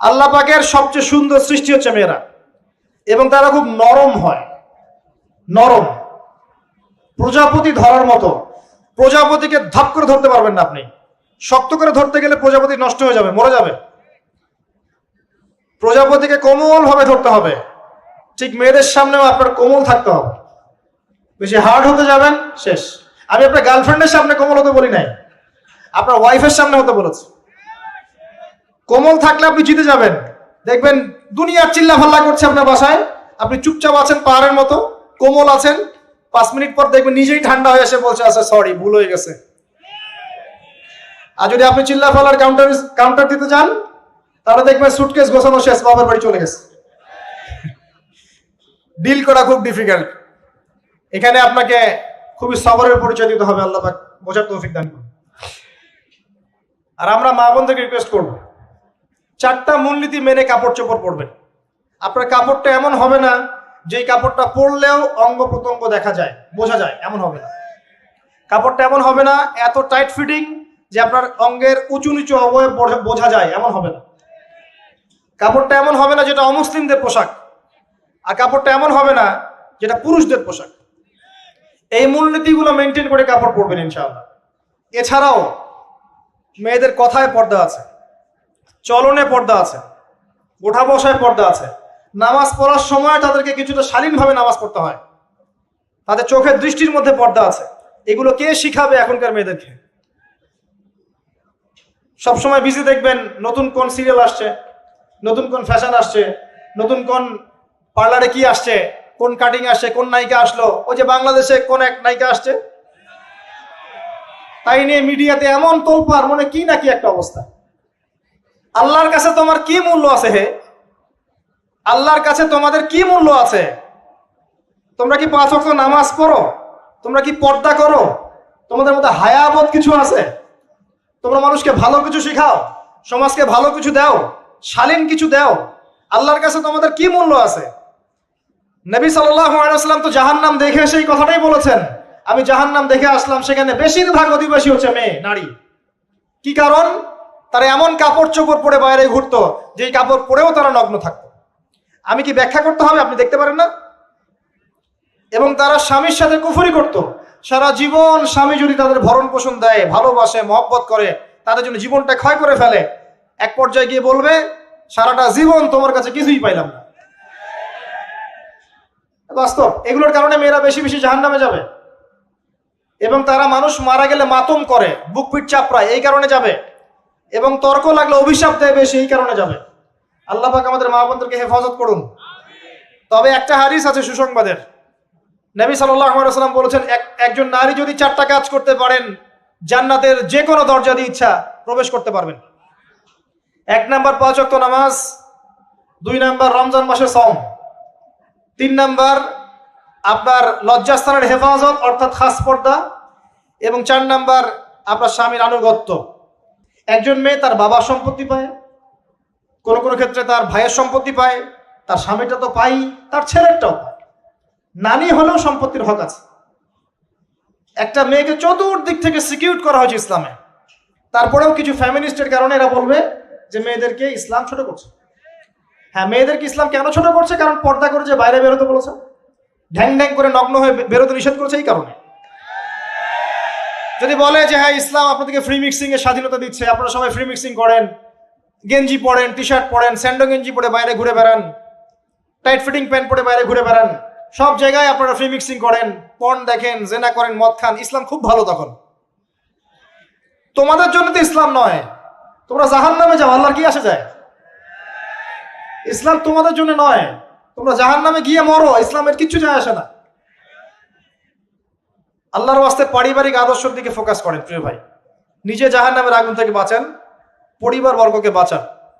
আল্লাহ পাকের সবচেয়ে সুন্দর সৃষ্টি হচ্ছে মেয়েরা, এবং তারা খুব নরম হয়, নরম, প্রজাপতি ধরার মতো। প্রজাপতিকে ধাপ করে ধরতে পারবেন না আপনি, শক্ত করে ধরতে গেলে প্রজাপতি নষ্ট হয়ে যাবে, মরে যাবে। প্রজাপতিকে কোমল ভাবে ধরতে হবে, ঠিক মেয়েদের সামনেও আপনার কোমল থাকতে হবে। বেশি হার্ড হতে যাবেন, শেষ। আমি আপনার গার্লফ্রেন্ডের সামনে কোমল হতে বলি নাই, আপনার ওয়াইফের সামনে হতে বলেছি। কোমল থাকলে আপনি জিতে যাবেন। দেখবেন দুনিয়ার চিল্লা ফাল্লা করছে আপনার বাসায়, আপনি চুপচাপ আছেন পাহাড়ের মতো, কোমল আছেন। 5 মিনিট পর দেখবেন নিজেই ঠান্ডা হয়ে এসে বলছে আচ্ছা সরি, ভুল হয়ে গেছে। আর যদি আপনি চিল্লা ফাল্লার কাউন্টার দিতে যান, তাহলে দেখবেন সুটকেস গোছানো শেষ, বাবার বাড়ি চলে গেছে। ডিল করা খুব ডিফিকাল্ট। এখানে আপনাকে খুবই সবরের পরিচয় দিতে হবে। আল্লাহ পাক বোঝার তৌফিক দান করুন। আর আমরা মা বোনদেরকে রিকোয়েস্ট করব, 4টা মূলনীতি মেনে কাপড় চোপড় পরবেন। আপনার কাপড়টা এমন হবে না যেই কাপড়টা পরলেও অঙ্গ প্রত্যঙ্গ দেখা যায়, বোঝা যায়, এমন হবে না। কাপড়টা এমন হবে না এত টাইট ফিটিং যে আপনার অঙ্গের উঁচু নিচু অবয়ব বোঝা যায়, এমন হবে না। কাপড়টা এমন হবে না যেটা অমুসলিমদের পোশাক, আর কাপড়টা এমন হবে না যেটা পুরুষদের পোশাক। এই মূলনীতিগুলো মেনটেন করে কাপড় পরবেন ইনশাআল্লাহ। এছাড়াও মেয়েদের কথায় পর্দা আছে, চলনে পর্দা আছে, ওঠা বসায় পর্দা আছে। নামাজ পড়ার সময় তাদেরকে কিছুটা শালীনভাবে নামাজ পড়তে হয়, তাদের চোখের দৃষ্টির মধ্যে পর্দা আছে। এগুলো কে শিখাবে এখনকার মেয়েদেরকে? সবসময় বিজি দেখবেন নতুন কোন সিরিয়াল আসছে, নতুন কোন ফ্যাশন আসছে, নতুন কোন পার্লারে কি আসছে, কোন কাটিং আসছে, কোন নায়িকা আসলো। ওই যে বাংলাদেশে কোন এক নায়িকা আসছে, তাই নিয়ে মিডিয়াতে এমন তোলপাড়, মনে কি নাকি একটা অবস্থা। আল্লাহর কাছে তোমার কি মূল্য আছে হে? আল্লাহর কাছে তোমাদের কি মূল্য আছে? তোমরা কি 5 ওয়াক্ত নামাজ পড়ো? তোমরা কি পর্দা করো? তোমাদের মধ্যে হায়াবোধ কিছু আছে? তোমরা মানুষকে ভালো কিছু শিখাও, সমাজকে ভালো কিছু দাও, শালীন কিছু দাও। আল্লাহর কাছে তোমাদের কি মূল্য আছে? নবী সাল্লাল্লাহু আলাইহি ওয়াসাল্লাম তো জাহান্নাম দেখে সেই কথাটাই বলেছেন, আমি জাহান্নাম দেখে আসলাম, সেখানে বেশিরভাগ অধিবাসী হচ্ছে মেয়ে, নারী। কি কারণ? তারা এমন কাপড় চোপড় পরে বাইরে ঘুরতো যেই কাপড় পরেও তারা নগ্ন থাকতো। আমি কি ব্যাখ্যা করতে হবে? আপনি দেখতে পারেন না? এবং তারা স্বামীর সাথে কুফরি করত। সারা জীবন স্বামী যদি তাদের ভরণ পোষণ দেয়, ভালোবাসে, মহব্বত করে, তাদের জন্য জীবনটা ক্ষয় করে ফেলে, এক পর্যায়ে গিয়ে বলবে সারাটা জীবন তোমার কাছে কিছুই পাইলাম না। বাস্তব। এগুলোর কারণে মেয়েরা বেশি বেশি জাহান্নামে যাবে, এবং তারা মানুষ মারা গেলে মাতম করে, বুক পিঠ চাপড়ায়, এই কারণে যাবে। এবং তর্ক লাগলে অভিশাপ দেয় বেশি, এই কারণে যাবে। আল্লাহ পাক আমাদের মা বোনদেরকে হেফাজত করুন। তবে একটা হাদিস আছে সুসংবাদের। নবী সাল্লাল্লাহু আলাইহি ওয়াসাল্লাম বলেছেন, একজন নারী যদি 4টা কাজ করতে পারেন, জান্নাতের যে কোনো দরজা দিয়ে ইচ্ছা প্রবেশ করতে পারবেন। 1 নাম্বার 5 ওয়াক্ত নামাজ, 2 নাম্বার রমজান মাসে সওম, 3 নাম্বার আপনার লজ্জাস্থানের হেফাজত অর্থাৎ খাস পর্দা, এবং 4 নাম্বার আপনার স্বামীর আনুগত্য। একজন মেয়ে তার বাবার সম্পত্তি পায়, কোনো কোনো ক্ষেত্রে তার ভাইয়ের সম্পত্তি পায়, তার স্বামীটা তো পাই, তার ছেলেরটাও পায়। নানি হলেও সম্পত্তির হক আছে। একটা মেয়েকে চতুর্দিক থেকে সিকিউর করা হয়েছে ইসলামে। তারপরেও কিছু ফ্যামিনিস্টের কারণে এরা বলবে যে মেয়েদেরকে ইসলাম ছোট করছে। হ্যাঁ, মেয়েদেরকে ইসলাম কেন ছোট করছে? কারণ পর্দা করে যে বাইরে বেরোতে বলেছে, ঢ্যাং ঢ্যাং করে নগ্ন হয়ে বেরোতে নিষেধ করেছে, এই কারণে। যদি বলে যে হ্যাঁ ইসলাম আপনাদেরকে ফ্রি মিক্সিং এর স্বাধীনতা দিচ্ছে, আপনারা সবাই ফ্রি মিক্সিং করেন, গেঞ্জি পরেন, টি শার্ট পরেন, স্যান্ডো গেঞ্জি পরে বাইরে ঘুরে বেড়ান, টাইট ফিটিং প্যান্ট পরে বাইরে ঘুরে বেড়ান, সব জায়গায় আপনারা ফ্রি মিক্সিং করেন, পর্ন দেখেন, জেনা করেন, মদ খান, ইসলাম খুব ভালো। তখন তোমাদের জন্য তো ইসলাম নয়, তোমরা জাহান্নামে যাও, আল্লাহর কি আসে যায়? ইসলাম তোমাদের জন্য নয়, তোমরা জাহান্নামে গিয়ে মরো, ইসলামের কিচ্ছু যায় আসে না। আল্লাহর ওয়াস্তে পারিবারিক আদর্শের দিকে ফোকাস করেন প্রিয় ভাই। নিজে জাহান্নামের আগুন থেকে বাঁচান, পরিবার বর্গকে বাঁচান।